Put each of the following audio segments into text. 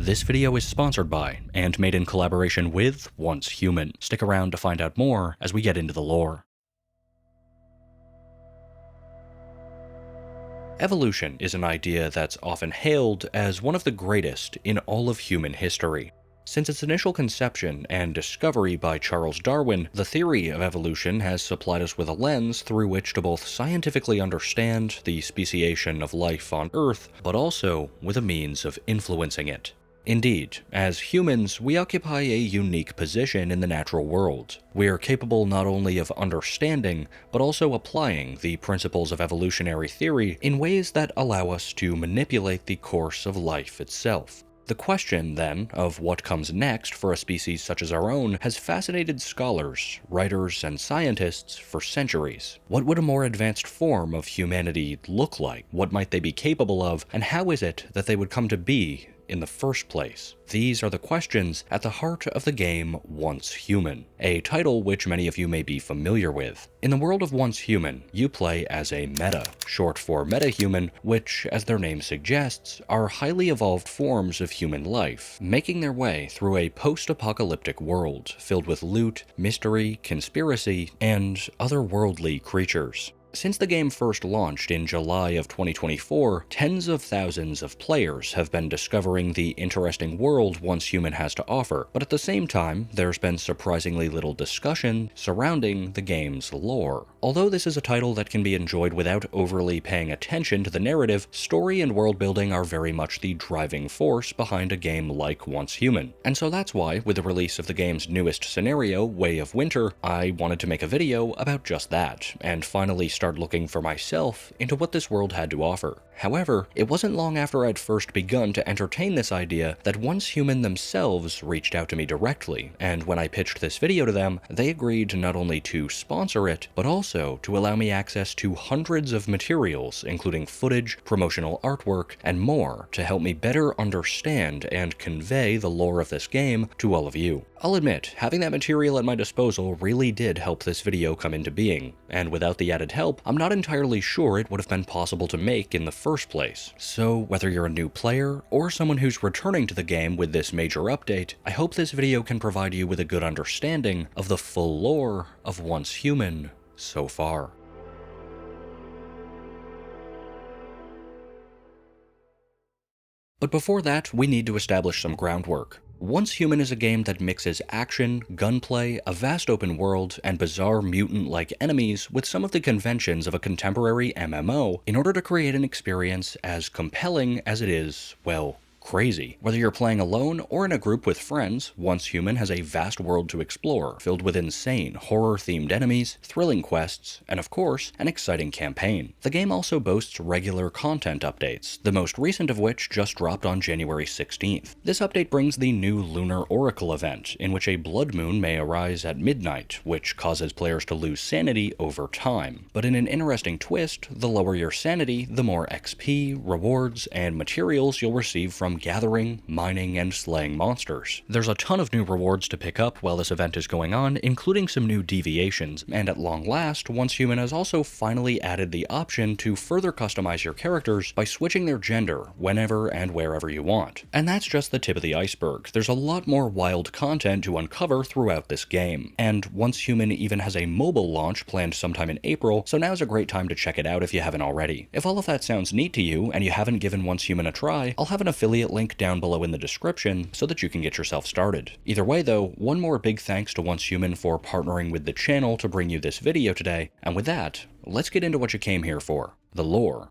This video is sponsored by, and made in collaboration with, Once Human. Stick around to find out more as we get into the lore. Evolution is an idea that's often hailed as one of the greatest in all of human history. Since its initial conception and discovery by Charles Darwin, the theory of evolution has supplied us with a lens through which to both scientifically understand the speciation of life on Earth, but also with a means of influencing it. Indeed, as humans, we occupy a unique position in the natural world. We are capable not only of understanding, but also applying the principles of evolutionary theory in ways that allow us to manipulate the course of life itself. The question, then, of what comes next for a species such as our own has fascinated scholars, writers, and scientists for centuries. What would a more advanced form of humanity look like? What might they be capable of? And how is it that they would come to be in the first place? These are the questions at the heart of the game Once Human, a title which many of you may be familiar with. In the world of Once Human, you play as a meta, short for metahuman, which, as their name suggests, are highly evolved forms of human life, making their way through a post-apocalyptic world filled with loot, mystery, conspiracy, and otherworldly creatures. Since the game first launched in July of 2024, tens of thousands of players have been discovering the interesting world Once Human has to offer, but at the same time, there's been surprisingly little discussion surrounding the game's lore. Although this is a title that can be enjoyed without overly paying attention to the narrative, story and world building are very much the driving force behind a game like Once Human. And so that's why, with the release of the game's newest scenario, Way of Winter, I wanted to make a video about just that, and finally start looking for myself into what this world had to offer. However, it wasn't long after I'd first begun to entertain this idea that Once Human themselves reached out to me directly, and when I pitched this video to them, they agreed not only to sponsor it, but also to allow me access to hundreds of materials, including footage, promotional artwork, and more, to help me better understand and convey the lore of this game to all of you. I'll admit, having that material at my disposal really did help this video come into being, and without the added help, I'm not entirely sure it would have been possible to make in the first place. So whether you're a new player, or someone who's returning to the game with this major update, I hope this video can provide you with a good understanding of the full lore of Once Human so far. But before that, we need to establish some groundwork. Once Human is a game that mixes action, gunplay, a vast open world, and bizarre mutant-like enemies with some of the conventions of a contemporary MMO in order to create an experience as compelling as it is, well, crazy. Whether you're playing alone or in a group with friends, Once Human has a vast world to explore, filled with insane, horror-themed enemies, thrilling quests, and of course, an exciting campaign. The game also boasts regular content updates, the most recent of which just dropped on January 16th. This update brings the new Lunar Oracle event, in which a blood moon may arise at midnight, which causes players to lose sanity over time. But in an interesting twist, the lower your sanity, the more XP, rewards, and materials you'll receive from gathering, mining, and slaying monsters. There's a ton of new rewards to pick up while this event is going on, including some new deviations, and at long last, Once Human has also finally added the option to further customize your characters by switching their gender whenever and wherever you want. And that's just the tip of the iceberg. There's a lot more wild content to uncover throughout this game, and Once Human even has a mobile launch planned sometime in April, so now's a great time to check it out if you haven't already. If all of that sounds neat to you, and you haven't given Once Human a try, I'll have an affiliate link down below in the description so that you can get yourself started. Either way though, one more big thanks to Once Human for partnering with the channel to bring you this video today, and with that, let's get into what you came here for, the lore.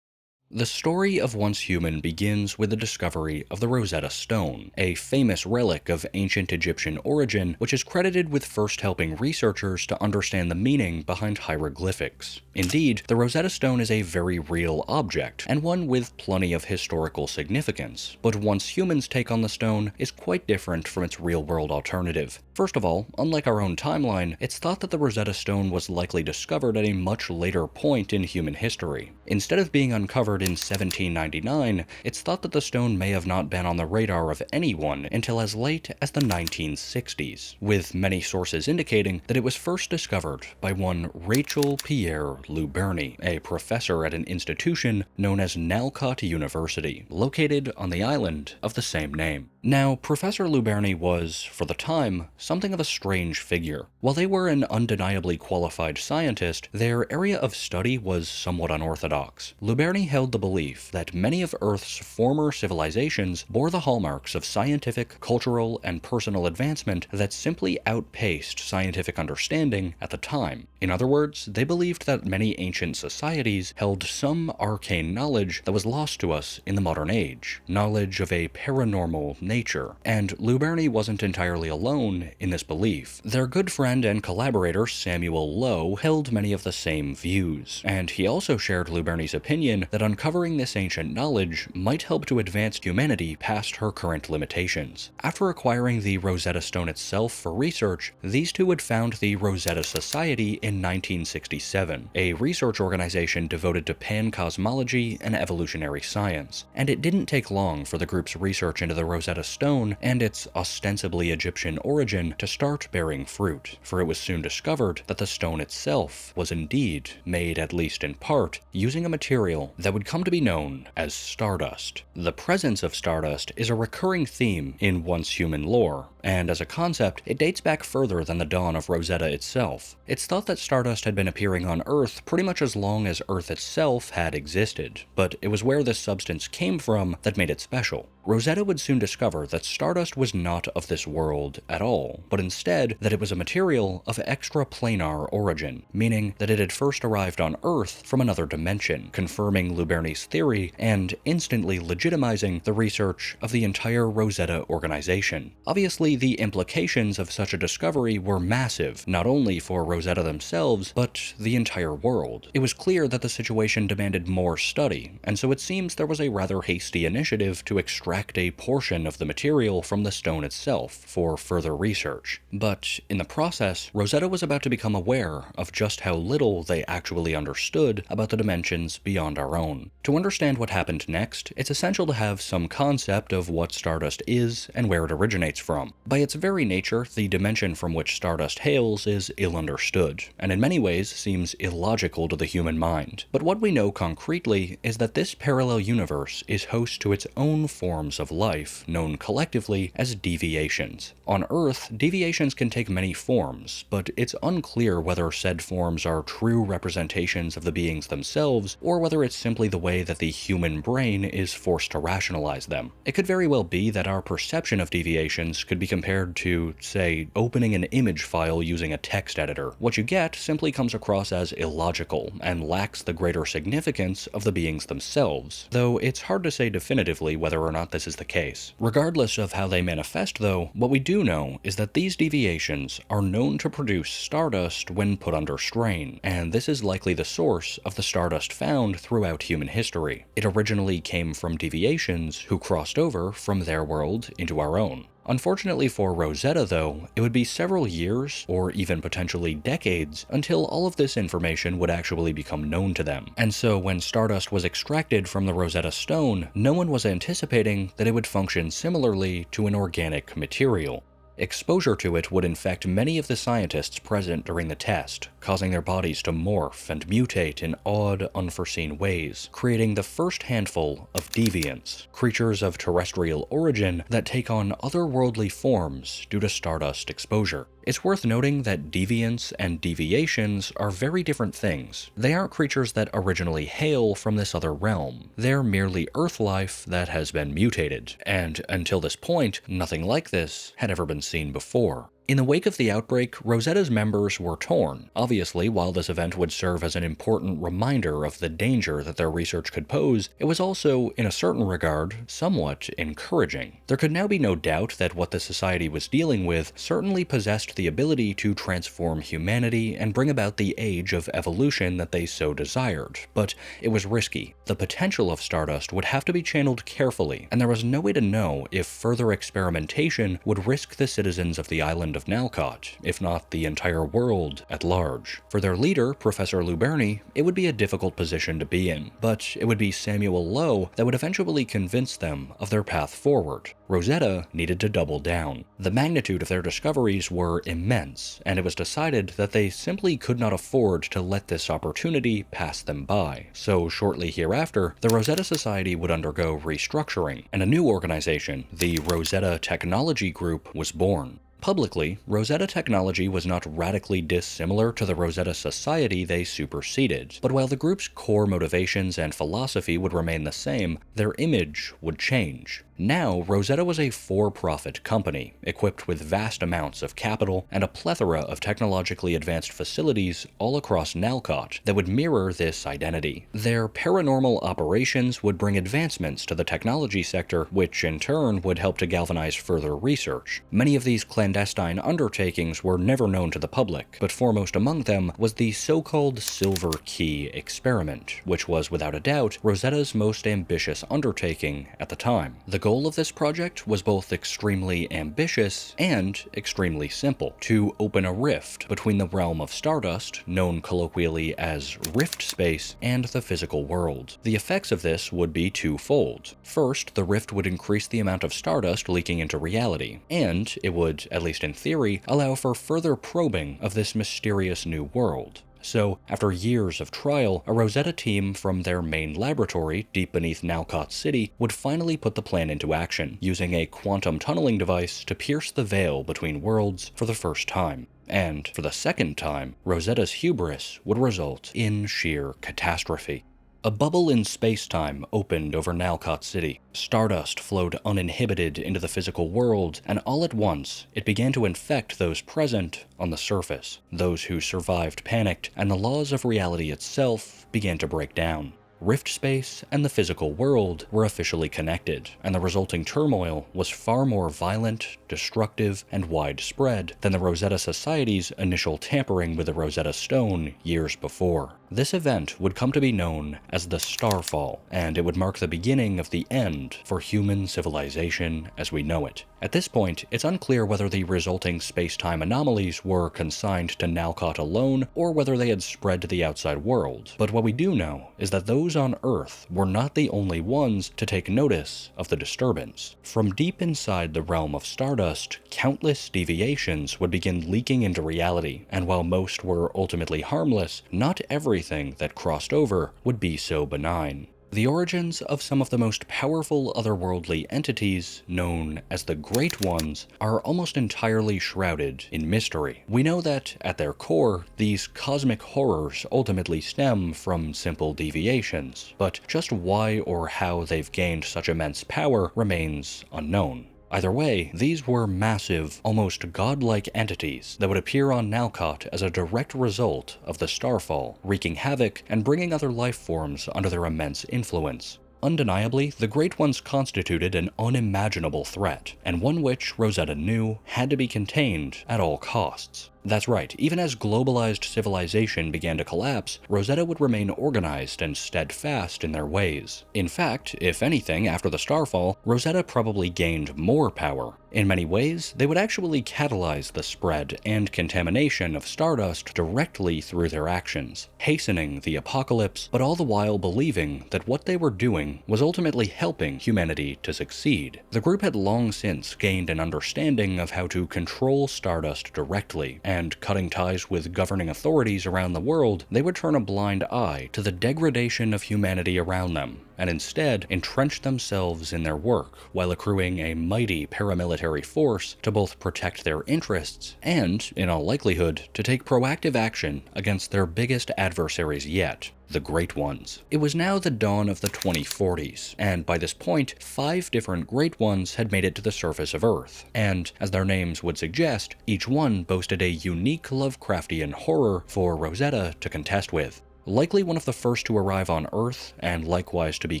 The story of Once Human begins with the discovery of the Rosetta Stone, a famous relic of ancient Egyptian origin which is credited with first helping researchers to understand the meaning behind hieroglyphics. Indeed, the Rosetta Stone is a very real object, and one with plenty of historical significance, but Once Human's take on the stone is quite different from its real-world alternative. First of all, unlike our own timeline, it's thought that the Rosetta Stone was likely discovered at a much later point in human history. Instead of being uncovered discovered in 1799, it's thought that the stone may have not been on the radar of anyone until as late as the 1960s, with many sources indicating that it was first discovered by one Rachel Pierre Luberni, a professor at an institution known as Nalcott University, located on the island of the same name. Now, Professor Luberni was, for the time, something of a strange figure. While they were an undeniably qualified scientist, their area of study was somewhat unorthodox. Luberni held the belief that many of Earth's former civilizations bore the hallmarks of scientific, cultural, and personal advancement that simply outpaced scientific understanding at the time. In other words, they believed that many ancient societies held some arcane knowledge that was lost to us in the modern age, knowledge of a paranormal nature, and Luberni wasn't entirely alone in this belief. Their good friend and collaborator Samuel Lowe held many of the same views, and he also shared Luberni's opinion that uncovering this ancient knowledge might help to advance humanity past her current limitations. After acquiring the Rosetta Stone itself for research, these two would found the Rosetta Society in 1967, a research organization devoted to pan-cosmology and evolutionary science, and it didn't take long for the group's research into the Rosetta Stone and its ostensibly Egyptian origin to start bearing fruit, for it was soon discovered that the stone itself was indeed made, at least in part, using a material that would come to be known as Stardust. The presence of Stardust is a recurring theme in once human lore, and as a concept, it dates back further than the dawn of Rosetta itself. It's thought that Stardust had been appearing on Earth pretty much as long as Earth itself had existed, but it was where this substance came from that made it special. Rosetta would soon discover that Stardust was not of this world at all, but instead that it was a material of extraplanar origin, meaning that it had first arrived on Earth from another dimension, confirming Luberni's theory and instantly legitimizing the research of the entire Rosetta organization. Obviously, the implications of such a discovery were massive, not only for Rosetta themselves, but the entire world. It was clear that the situation demanded more study, and so it seems there was a rather hasty initiative to extract a portion of the material from the stone itself for further research. But in the process, Rosetta was about to become aware of just how little they actually understood about the dimensions beyond our own. To understand what happened next, it's essential to have some concept of what Stardust is and where it originates from. By its very nature, the dimension from which Stardust hails is ill understood, and in many ways seems illogical to the human mind. But what we know concretely is that this parallel universe is host to its own forms of life, known collectively as deviations. On Earth, deviations can take many forms, but it's unclear whether said forms are true representations of the beings themselves, or whether it's simply the way that the human brain is forced to rationalize them. It could very well be that our perception of deviations could be compared to, say, opening an image file using a text editor. What you get simply comes across as illogical, and lacks the greater significance of the beings themselves, though it's hard to say definitively whether or not this is the case. Regardless of how they manifest though, what we do know is that these deviations are known to produce stardust when put under strain, and this is likely the source of the stardust found throughout human history. It originally came from deviations who crossed over from their world into our own. Unfortunately for Rosetta though, it would be several years, or even potentially decades, until all of this information would actually become known to them. And so when Stardust was extracted from the Rosetta Stone, no one was anticipating that it would function similarly to an organic material. Exposure to it would infect many of the scientists present during the test, causing their bodies to morph and mutate in odd, unforeseen ways, creating the first handful of deviants, creatures of terrestrial origin that take on otherworldly forms due to Stardust exposure. It's worth noting that deviants and deviations are very different things. They aren't creatures that originally hail from this other realm. They're merely Earth life that has been mutated, and until this point, nothing like this had ever been seen before. In the wake of the outbreak, Rosetta's members were torn. Obviously, while this event would serve as an important reminder of the danger that their research could pose, it was also, in a certain regard, somewhat encouraging. There could now be no doubt that what the society was dealing with certainly possessed the ability to transform humanity and bring about the age of evolution that they so desired, but it was risky. The potential of Stardust would have to be channeled carefully, and there was no way to know if further experimentation would risk the citizens of the island of of Nalcott, if not the entire world at large. For their leader, Professor Luberni, it would be a difficult position to be in, but it would be Samuel Lowe that would eventually convince them of their path forward. Rosetta needed to double down. The magnitude of their discoveries were immense, and it was decided that they simply could not afford to let this opportunity pass them by. So shortly hereafter, the Rosetta Society would undergo restructuring, and a new organization, the Rosetta Technology Group, was born. Publicly, Rosetta Technology was not radically dissimilar to the Rosetta Society they superseded, but while the group's core motivations and philosophy would remain the same, their image would change. Now, Rosetta was a for-profit company, equipped with vast amounts of capital and a plethora of technologically advanced facilities all across Nalcott that would mirror this identity. Their paranormal operations would bring advancements to the technology sector, which in turn would help to galvanize further research. Many of these clandestine undertakings were never known to the public, but foremost among them was the so-called Silver Key experiment, which was without a doubt Rosetta's most ambitious undertaking at the time. The goal of this project was both extremely ambitious and extremely simple: to open a rift between the realm of Stardust, known colloquially as rift space, and the physical world. The effects of this would be twofold. First, the rift would increase the amount of Stardust leaking into reality, and it would, at least in theory, allow for further probing of this mysterious new world. So, after years of trial, a Rosetta team from their main laboratory, deep beneath Nalcott City, would finally put the plan into action, using a quantum tunneling device to pierce the veil between worlds for the first time. And, for the second time, Rosetta's hubris would result in sheer catastrophe. A bubble in space-time opened over Nalcott City. Stardust flowed uninhibited into the physical world, and all at once, it began to infect those present on the surface. Those who survived panicked, and the laws of reality itself began to break down. Rift space and the physical world were officially connected, and the resulting turmoil was far more violent, destructive, and widespread than the Rosetta Society's initial tampering with the Rosetta Stone years before. This event would come to be known as the Starfall, and it would mark the beginning of the end for human civilization as we know it. At this point, it's unclear whether the resulting space-time anomalies were consigned to Nalcott alone, or whether they had spread to the outside world. But what we do know is that those on Earth were not the only ones to take notice of the disturbance. From deep inside the realm of Stardust, countless deviations would begin leaking into reality, and while most were ultimately harmless, not everything that crossed over would be so benign. The origins of some of the most powerful otherworldly entities, known as the Great Ones, are almost entirely shrouded in mystery. We know that, at their core, these cosmic horrors ultimately stem from simple deviations, but just why or how they've gained such immense power remains unknown. Either way, these were massive, almost godlike entities that would appear on Nalcott as a direct result of the Starfall, wreaking havoc and bringing other life forms under their immense influence. Undeniably, the Great Ones constituted an unimaginable threat, and one which Rosetta knew had to be contained at all costs. That's right, even as globalized civilization began to collapse, Rosetta would remain organized and steadfast in their ways. In fact, if anything, after the Starfall, Rosetta probably gained more power. In many ways, they would actually catalyze the spread and contamination of Stardust directly through their actions, hastening the apocalypse, but all the while believing that what they were doing was ultimately helping humanity to succeed. The group had long since gained an understanding of how to control Stardust directly, and cutting ties with governing authorities around the world, they would turn a blind eye to the degradation of humanity around them, and instead entrench themselves in their work while accruing a mighty paramilitary force to both protect their interests and, in all likelihood, to take proactive action against their biggest adversaries yet, the Great Ones. It was now the dawn of the 2040s, and by this point, 5 different Great Ones had made it to the surface of Earth, and, as their names would suggest, each one boasted a unique Lovecraftian horror for Rosetta to contest with. Likely one of the first to arrive on Earth, and likewise to be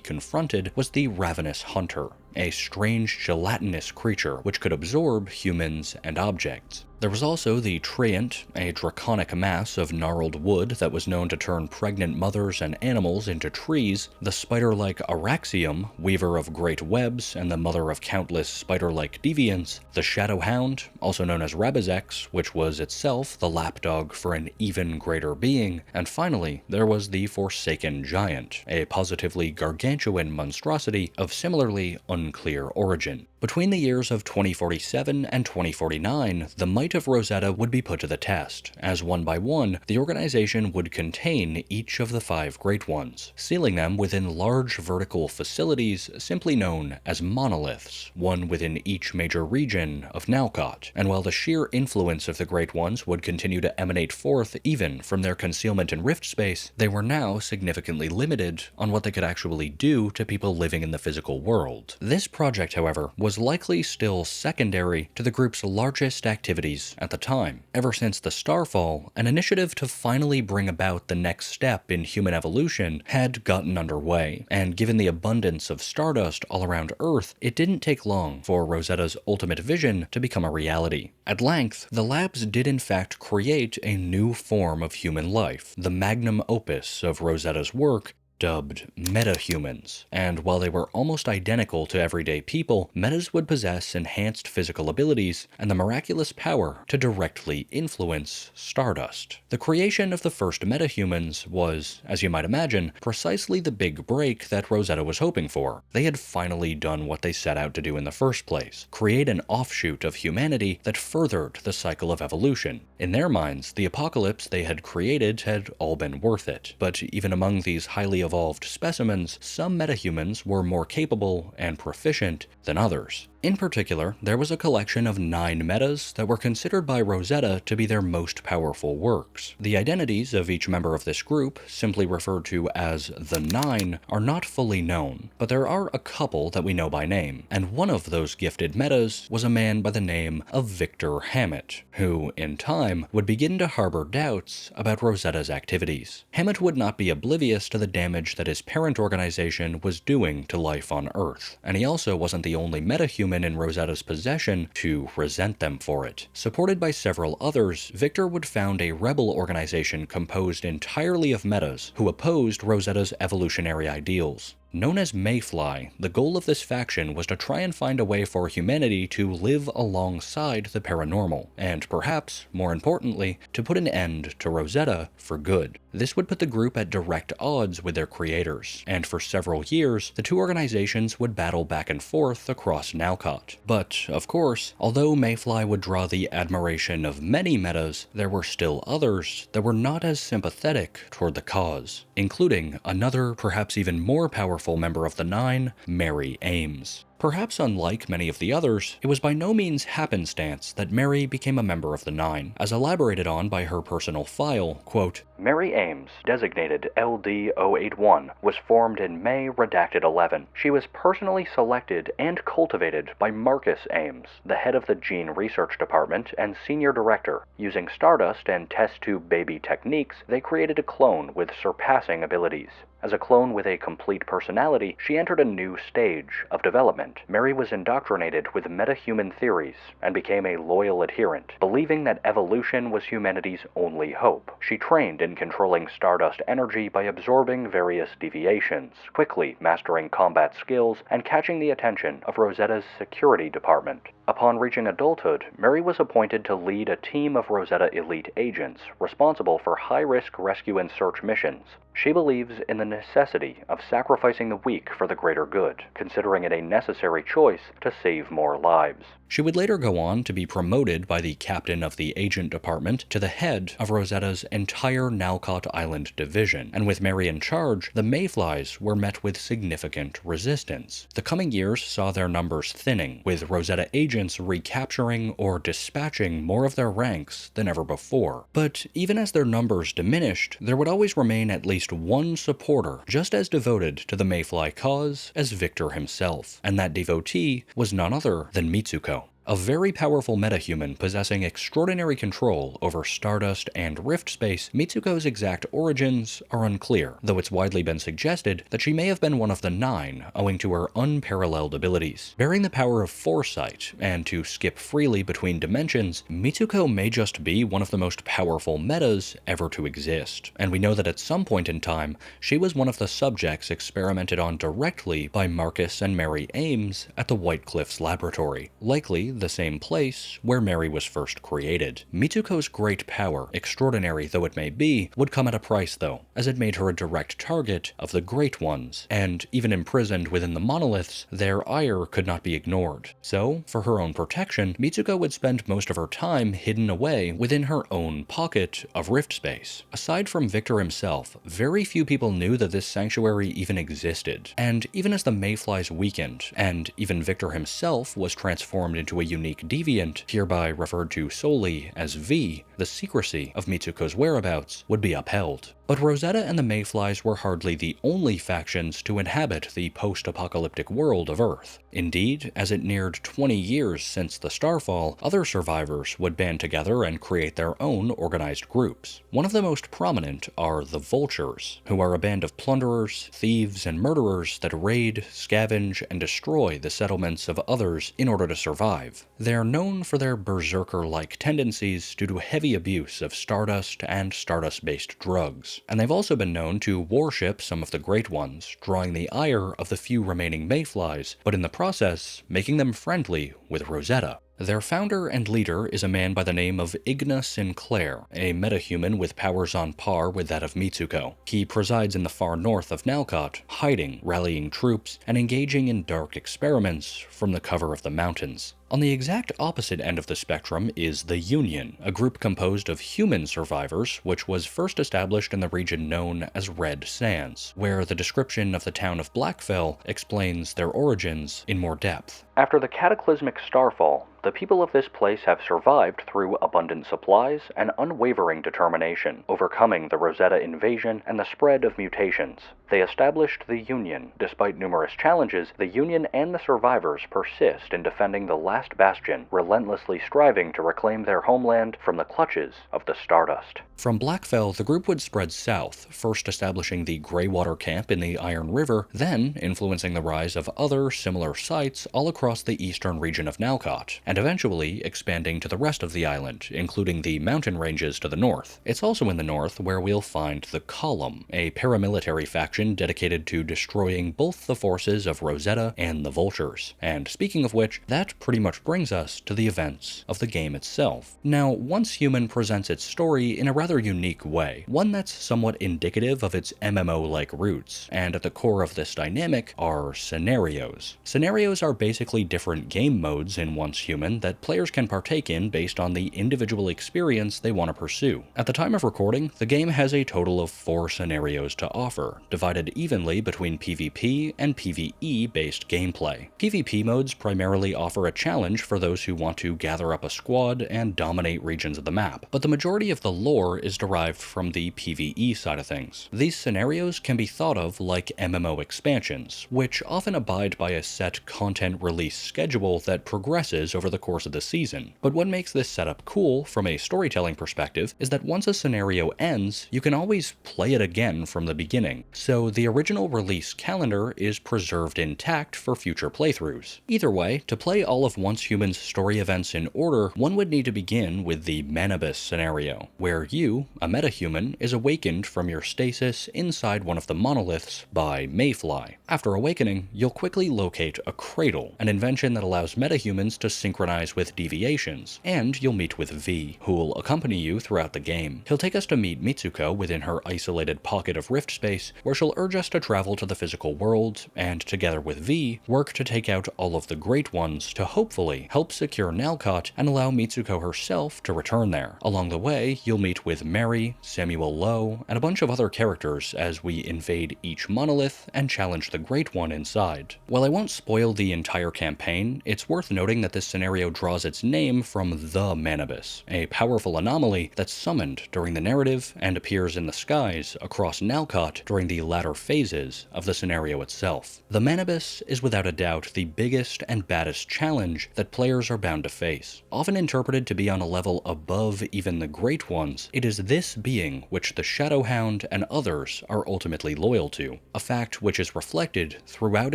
confronted, was the Ravenous Hunter. a strange gelatinous creature which could absorb humans and objects. There was also the Treant, a draconic mass of gnarled wood that was known to turn pregnant mothers and animals into trees, the spider-like Araxium, weaver of great webs and the mother of countless spider-like deviants, the Shadowhound, also known as Rabazex, which was itself the lapdog for an even greater being, and finally, there was the Forsaken Giant, a positively gargantuan monstrosity of similarly unclear origin. Between the years of 2047 and 2049, the might of Rosetta would be put to the test, as one by one, the organization would contain each of the 5 Great Ones, sealing them within large vertical facilities simply known as monoliths, one within each major region of Nalcott. And while the sheer influence of the Great Ones would continue to emanate forth even from their concealment in rift space, they were now significantly limited on what they could actually do to people living in the physical world. This project, however, was likely still secondary to the group's largest activities at the time. Ever since the Starfall, an initiative to finally bring about the next step in human evolution had gotten underway, and given the abundance of Stardust all around Earth, it didn't take long for Rosetta's ultimate vision to become a reality. At length, the labs did in fact create a new form of human life, the magnum opus of Rosetta's work, dubbed metahumans, and while they were almost identical to everyday people, metas would possess enhanced physical abilities and the miraculous power to directly influence Stardust. The creation of the first metahumans was, as you might imagine, precisely the big break that Rosetta was hoping for. They had finally done what they set out to do in the first place, create an offshoot of humanity that furthered the cycle of evolution. In their minds, the apocalypse they had created had all been worth it, but even among these highly evolved specimens, some metahumans were more capable and proficient than others. In particular, there was a collection of 9 metas that were considered by Rosetta to be their most powerful works. The identities of each member of this group, simply referred to as the 9, are not fully known, but there are a couple that we know by name, and one of those gifted metas was a man by the name of Victor Hammett, who, in time, would begin to harbor doubts about Rosetta's activities. Hammett would not be oblivious to the damage that his parent organization was doing to life on Earth, and he also wasn't the only metahuman in Rosetta's possession to resent them for it. Supported by several others, Victor would found a rebel organization composed entirely of metas who opposed Rosetta's evolutionary ideals. Known as Mayfly, the goal of this faction was to try and find a way for humanity to live alongside the paranormal, and perhaps, more importantly, to put an end to Rosetta for good. This would put the group at direct odds with their creators, and for several years, the two organizations would battle back and forth across Nalcott. But, of course, although Mayfly would draw the admiration of many metas, there were still others that were not as sympathetic toward the cause, including another, perhaps even more powerful member of the 9, Mary Ames. Perhaps unlike many of the others, it was by no means happenstance that Mary became a member of the 9, as elaborated on by her personal file, quote, Mary Ames, designated LD-081, was formed in May redacted 11. She was personally selected and cultivated by Marcus Ames, the head of the Gene Research Department and Senior Director. Using Stardust and test tube baby techniques, they created a clone with surpassing abilities. As a clone with a complete personality, she entered a new stage of development. Mary was indoctrinated with metahuman theories and became a loyal adherent, believing that evolution was humanity's only hope. She trained in controlling Stardust energy by absorbing various deviations, quickly mastering combat skills and catching the attention of Rosetta's security department. Upon reaching adulthood, Mary was appointed to lead a team of Rosetta elite agents responsible for high-risk rescue and search missions. She believes in the necessity of sacrificing the weak for the greater good, considering it a necessary choice to save more lives. She would later go on to be promoted by the captain of the agent department to the head of Rosetta's entire Nalcott Island division, and with Mary in charge, the Mayflies were met with significant resistance. The coming years saw their numbers thinning, with Rosetta agents recapturing or dispatching more of their ranks than ever before. But even as their numbers diminished, there would always remain at least one supporter just as devoted to the Mayfly cause as Victor himself, and that devotee was none other than Mitsuko. A very powerful metahuman possessing extraordinary control over Stardust and Rift Space, Mitsuko's exact origins are unclear, though it's widely been suggested that she may have been one of the 9 owing to her unparalleled abilities. Bearing the power of foresight and to skip freely between dimensions, Mitsuko may just be one of the most powerful metas ever to exist, and we know that at some point in time, she was one of the subjects experimented on directly by Marcus and Mary Ames at the White Cliffs Laboratory, likely the same place where Mary was first created. Mitsuko's great power, extraordinary though it may be, would come at a price though, as it made her a direct target of the Great Ones, and even imprisoned within the monoliths, their ire could not be ignored. So, for her own protection, Mitsuko would spend most of her time hidden away within her own pocket of Rift Space. Aside from Victor himself, very few people knew that this sanctuary even existed, and even as the Mayflies weakened, and even Victor himself was transformed into a unique deviant, hereby referred to solely as V, the secrecy of Mitsuko's whereabouts would be upheld. But Rosetta and the Mayflies were hardly the only factions to inhabit the post-apocalyptic world of Earth. Indeed, as it neared 20 years since the Starfall, other survivors would band together and create their own organized groups. One of the most prominent are the Vultures, who are a band of plunderers, thieves, and murderers that raid, scavenge, and destroy the settlements of others in order to survive. They're known for their berserker-like tendencies due to heavy abuse of Stardust and Stardust-based drugs, and they've also been known to worship some of the Great Ones, drawing the ire of the few remaining Mayflies, but in the process, making them friendly with Rosetta. Their founder and leader is a man by the name of Igna Sinclair, a metahuman with powers on par with that of Mitsuko. He presides in the far north of Nalcott, hiding, rallying troops, and engaging in dark experiments from the cover of the mountains. On the exact opposite end of the spectrum is the Union, a group composed of human survivors, which was first established in the region known as Red Sands, where the description of the town of Blackfell explains their origins in more depth. After the cataclysmic Starfall, the people of this place have survived through abundant supplies and unwavering determination, overcoming the Rosetta invasion and the spread of mutations. They established the Union. Despite numerous challenges, the Union and the survivors persist in defending the last bastion, relentlessly striving to reclaim their homeland from the clutches of the Stardust. From Blackfell, the group would spread south, first establishing the Greywater Camp in the Iron River, then influencing the rise of other similar sites all across the eastern region of Nalcott, and eventually expanding to the rest of the island, including the mountain ranges to the north. It's also in the north where we'll find the Column, a paramilitary faction dedicated to destroying both the forces of Rosetta and the Vultures. And speaking of which, that pretty much brings us to the events of the game itself. Now, Once Human presents its story in a rather unique way, one that's somewhat indicative of its MMO-like roots, and at the core of this dynamic are scenarios. Scenarios are basically different game modes in Once Human that players can partake in based on the individual experience they want to pursue. At the time of recording, the game has a total of 4 scenarios to offer, divided evenly between PvP and PvE-based gameplay. PvP modes primarily offer a challenge for those who want to gather up a squad and dominate regions of the map, but the majority of the lore is derived from the PvE side of things. These scenarios can be thought of like MMO expansions, which often abide by a set content release schedule that progresses over the course of the season. But what makes this setup cool from a storytelling perspective is that once a scenario ends, you can always play it again from the beginning, so the original release calendar is preserved intact for future playthroughs. Either way, to play all of Once Human's story events in order, one would need to begin with the Manibus Scenario, where you, a metahuman, is awakened from your stasis inside one of the monoliths by Mayfly. After awakening, you'll quickly locate a cradle, an invention that allows metahumans to synchronize with Deviations, and you'll meet with V, who'll accompany you throughout the game. He'll take us to meet Mitsuko within her isolated pocket of Rift Space, where she'll urge us to travel to the physical world, and together with V, work to take out all of the Great Ones to hopefully help secure Nalcott and allow Mitsuko herself to return there. Along the way, you'll meet with Mary, Samuel Lowe, and a bunch of other characters as we invade each monolith and challenge the Great One inside. While I won't spoil the entire campaign, it's worth noting that this scenario draws its name from the Manibus, a powerful anomaly that's summoned during the narrative and appears in the skies across Nalcott during the latter phases of the scenario itself. The Manibus is without a doubt the biggest and baddest challenge challenge that players are bound to face. Often interpreted to be on a level above even the Great Ones, it is this being which the Shadowhound and others are ultimately loyal to, a fact which is reflected throughout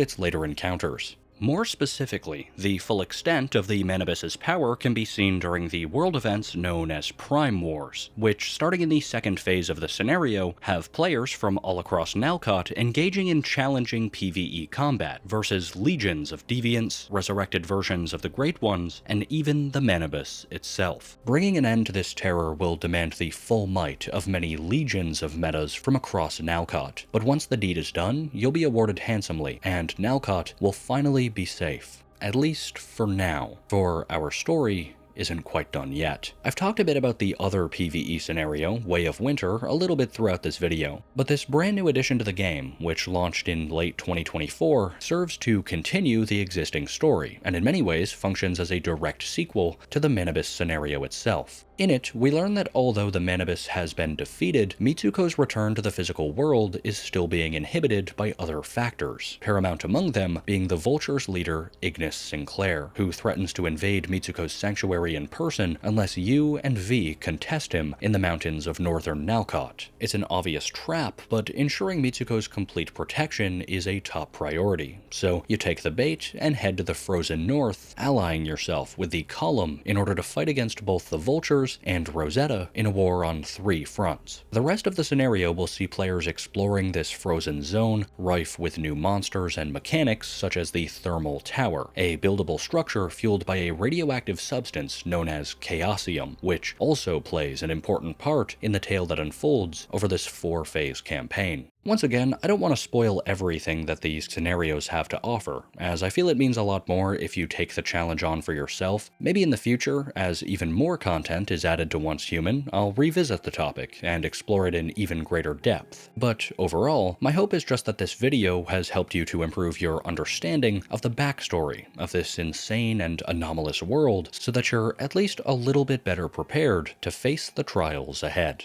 its later encounters. More specifically, the full extent of the Manibus's power can be seen during the world events known as Prime Wars, which, starting in the second phase of the scenario, have players from all across Nalcott engaging in challenging PvE combat versus legions of deviants, resurrected versions of the Great Ones, and even the Manibus itself. Bringing an end to this terror will demand the full might of many legions of metas from across Nalcott, but once the deed is done, you'll be awarded handsomely, and Nalcott will finally be safe. At least for now. For our story isn't quite done yet. I've talked a bit about the other PvE scenario, Way of Winter, a little bit throughout this video, but this brand new addition to the game, which launched in late 2024, serves to continue the existing story, and in many ways functions as a direct sequel to the Manibus scenario itself. In it, we learn that although the Manibus has been defeated, Mitsuko's return to the physical world is still being inhibited by other factors, paramount among them being the Vulture's leader, Ignis Sinclair, who threatens to invade Mitsuko's sanctuary in person unless you and V contest him in the mountains of northern Nalcott. It's an obvious trap, but ensuring Mitsuko's complete protection is a top priority, so you take the bait and head to the frozen north, allying yourself with the Column in order to fight against both the Vultures and Rosetta in a war on 3 fronts. The rest of the scenario will see players exploring this frozen zone, rife with new monsters and mechanics such as the Thermal Tower, a buildable structure fueled by a radioactive substance known as Chaosium, which also plays an important part in the tale that unfolds over this 4-phase campaign. Once again, I don't want to spoil everything that these scenarios have to offer, as I feel it means a lot more if you take the challenge on for yourself. Maybe in the future, as even more content is added to Once Human, I'll revisit the topic and explore it in even greater depth. But overall, my hope is just that this video has helped you to improve your understanding of the backstory of this insane and anomalous world, so that you're at least a little bit better prepared to face the trials ahead.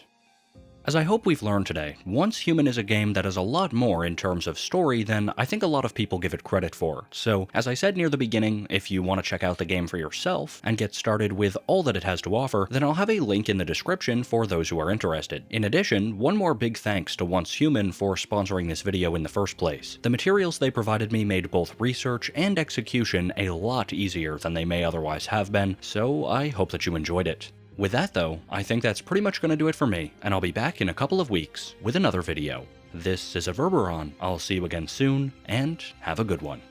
As I hope we've learned today, Once Human is a game that is a lot more in terms of story than I think a lot of people give it credit for. So, as I said near the beginning, if you want to check out the game for yourself and get started with all that it has to offer, then I'll have a link in the description for those who are interested. In addition, one more big thanks to Once Human for sponsoring this video in the first place. The materials they provided me made both research and execution a lot easier than they may otherwise have been, so I hope that you enjoyed it. With that though, I think that's pretty much going to do it for me, and I'll be back in a couple of weeks with another video. This is Everberon, I'll see you again soon, and have a good one.